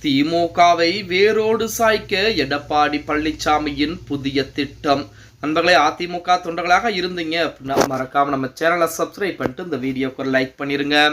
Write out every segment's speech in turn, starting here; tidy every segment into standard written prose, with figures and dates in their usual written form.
திமுகவை வேரோடு சாய்க்க எடப்பாடி பழனிசாமியின் புதிய திட்டம். நண்பர்களே, அதிமுக தொண்டர்களாக இருந்தீங்க அப்படின்னா மறக்காம நம்ம சேனலை சப்ஸ்கிரைப் பண்ணிட்டு இந்த வீடியோக்கு ஒரு லைக் பண்ணிருங்க.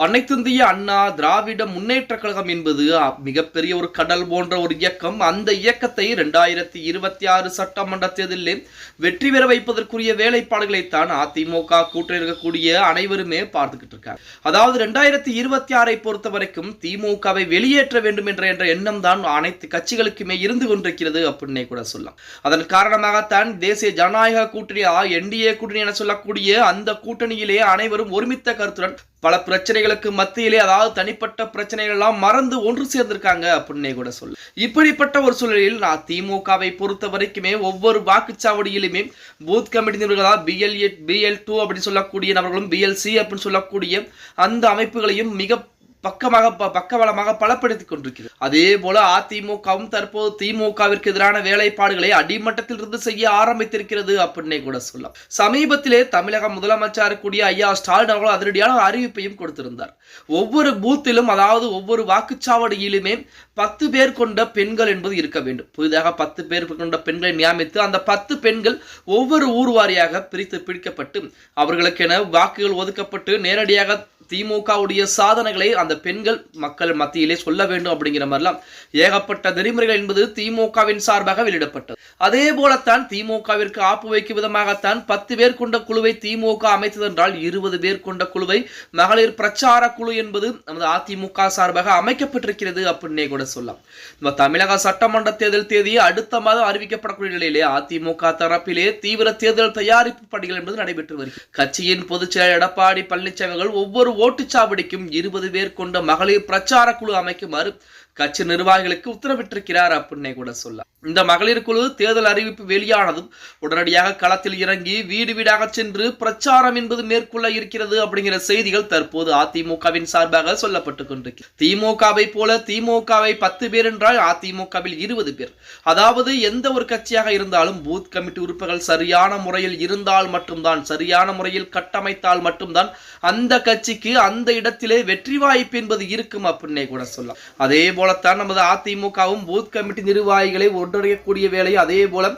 அனைத்திந்திய அண்ணா திராவிட முன்னேற்ற கழகம் என்பது மிகப்பெரிய ஒரு கடல் போன்ற ஒரு இயக்கம். அந்த இயக்கத்தை 2026 சட்டமன்ற தேர்தலில் வெற்றி பெற வைப்பதற்குரிய வேலைப்பாடுகளைத்தான் அதிமுக கூட்டணி இருக்கக்கூடிய அனைவருமே பார்த்துக்கிட்டு இருக்காங்க. அதாவது 2026 பொறுத்த வரைக்கும் திமுகவை வெளியேற்ற வேண்டும் என்ற எண்ணம் தான் அனைத்து கட்சிகளுக்குமே இருந்து கொண்டிருக்கிறது அப்படின்னே கூட சொல்லலாம். அதன் காரணமாகத்தான் தேசிய ஜனநாயக கூட்டணி NDA கூட்டணி என சொல்லக்கூடிய அந்த கூட்டணியிலே அனைவரும் ஒருமித்த கருத்துடன் பல பிரச்சனைகளுக்கு மத்தியிலே, அதாவது தனிப்பட்ட பிரச்சனைகள் எல்லாம் மறந்து ஒன்று சேர்ந்திருக்காங்க அப்படின்னே கூட சொல்ல. இப்படிப்பட்ட ஒரு சூழலில் நான் திமுகவை பொறுத்த வரைக்குமே ஒவ்வொரு வாக்குச்சாவடியிலுமே பூத் கமிட்டி BL8 BL2 அப்படின்னு சொல்லக்கூடிய நபர்களும் BLC அப்படின்னு சொல்லக்கூடிய அந்த அமைப்புகளையும் மிக பக்கபலமாக பலப்படுத்திக் கொண்டிருக்கிறது. அதே போல அதிமுகவும் தற்போது திமுகவிற்கு எதிரான வேலைப்பாடுகளை அடிமட்டத்தில் இருந்து செய்ய ஆரம்பித்திருக்கிறது அப்படின்னே கூட சொல்லலாம். சமீபத்திலே தமிழக முதலமைச்சர் கூடிய ஐயா ஸ்டாலின் அவர்கள் அதிரடியான அறிவிப்பையும் கொடுத்திருந்தார். ஒவ்வொரு பூத்திலும், அதாவது ஒவ்வொரு வாக்குச்சாவடியிலுமே 10 பேர் கொண்ட பெண்கள் என்பது இருக்க வேண்டும். புதிதாக 10 பேர் கொண்ட பெண்களை நியமித்து அந்த 10 பெண்கள் ஒவ்வொரு ஊர் வாரியாக பிடிக்கப்பட்டு அவர்களுக்கென வாக்குகள் ஒதுக்கப்பட்டு நேரடியாக திமுகவுடைய சாதனைகளை அந்த பெண்கள் மக்கள் மத்தியிலே சொல்ல வேண்டும் அப்படிங்கிற மாதிரிலாம் ஏகப்பட்ட நெறிமுறைகள் என்பது திமுகவின் சார்பாக வெளியிடப்பட்டது. அதே போலத்தான் திமுகவிற்கு ஆப்பு வைக்கும் விதமாகத்தான் 10 பேர் கொண்ட குழுவை திமுக அமைத்ததென்றால் 20 பேர் கொண்ட குழுவை மகளிர் பிரச்சார குழு என்பது நமது அதிமுக சார்பாக அமைக்கப்பட்டிருக்கிறது அப்படின்னே கூட சொல்லலாம். நம்ம தமிழக சட்டமன்ற தேர்தல் தேதி அடுத்த மாதம் அறிவிக்கப்படக்கூடிய நிலையிலே அதிமுக தரப்பிலே தீவிர தேர்தல் தயாரிப்பு பணிகள் என்பது நடைபெற்று வருகிறது. கட்சியின் பொதுச் செயலர் எடப்பாடி பழனிசாமி அவர்கள் ஒவ்வொரு ஓட்டுச்சாவடிக்கும் 20 பேர் கொண்ட மகளிர் பிரச்சார குழு அமைக்குமாறு கட்சி நிர்வாகிகளுக்கு உத்தரவிட்டிருக்கிறார் அப்படின்னே கூட சொல்லலாம். இந்த மகளிர் குழு தேர்தல் அறிவிப்பு வெளியானதும் உடனடியாக களத்தில் இறங்கி வீடு வீடாக சென்று பிரச்சாரம் என்பது மேற்கொள்ள இருக்கிறது அப்படிங்கிற செய்திகள் தற்போது அதிமுகவின் சார்பாக சொல்லப்பட்டுக் கொண்டிருக்கிறது. திமுகவை போல திமுகவை 10 பேர் என்றால் அதிமுகவில் 20 பேர். அதாவது எந்த ஒரு கட்சியாக இருந்தாலும் பூத் கமிட்டி உறுப்பினர்கள் சரியான முறையில் இருந்தால் மட்டும்தான், சரியான முறையில் கட்டமைத்தால் மட்டும்தான் அந்த கட்சிக்கு அந்த இடத்திலே வெற்றி வாய்ப்பு என்பது இருக்கும் அப்படின்னே கூட சொல்லலாம். அதே போலத்தான் நமது அதிமுகவும் பூத் கமிட்டி நிர்வாகிகளை ஒன்றிணைக்கக்கூடிய வேலை, அதே போல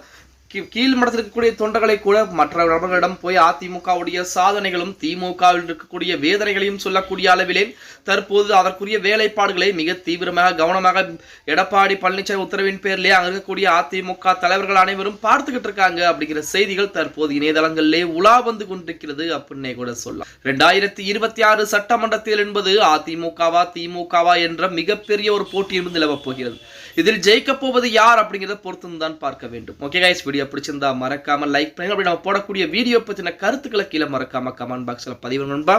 கீழ்மட்டத்தில் இருக்கக்கூடிய தொண்டர்களை கூட மற்ற நபர்களிடம் போய் அதிமுகவுடைய சாதனைகளும் திமுகவில் இருக்கக்கூடிய வேதனைகளையும் சொல்லக்கூடிய அளவிலே தற்போது அதற்குரிய வேலைப்பாடுகளை மிக தீவிரமாக கவனமாக எடப்பாடி பழனிசாமி உத்தரவின் பேரிலே அங்க இருக்கக்கூடிய அதிமுக தலைவர்கள் அனைவரும் பார்த்துக்கிட்டு இருக்காங்க அப்படிங்கிற செய்திகள் தற்போது இணையதளங்களிலே உலா வந்து கொண்டிருக்கிறது அப்படின்னே கூட சொல்லலாம். 2026 சட்டமன்ற தேர்தல் என்பது அதிமுகவா திமுகவா என்ற மிகப்பெரிய ஒரு போட்டி என்பது நிலவப் போகிறது. இதில் ஜெயிக்க போவது யார் அப்படிங்கிறத பொறுத்து தான் பார்க்க வேண்டும். ஓகே கைஸ், வீடியோ பிடிச்சிருந்தா மறக்காம லைக் பண்ணுங்க. அப்படி நம்ம போடக்கூடிய வீடியோ பத்தின கருத்துக்களை கீழே மறக்காம கமெண்ட் பாக்ஸ்ல பதிவு நண்பா.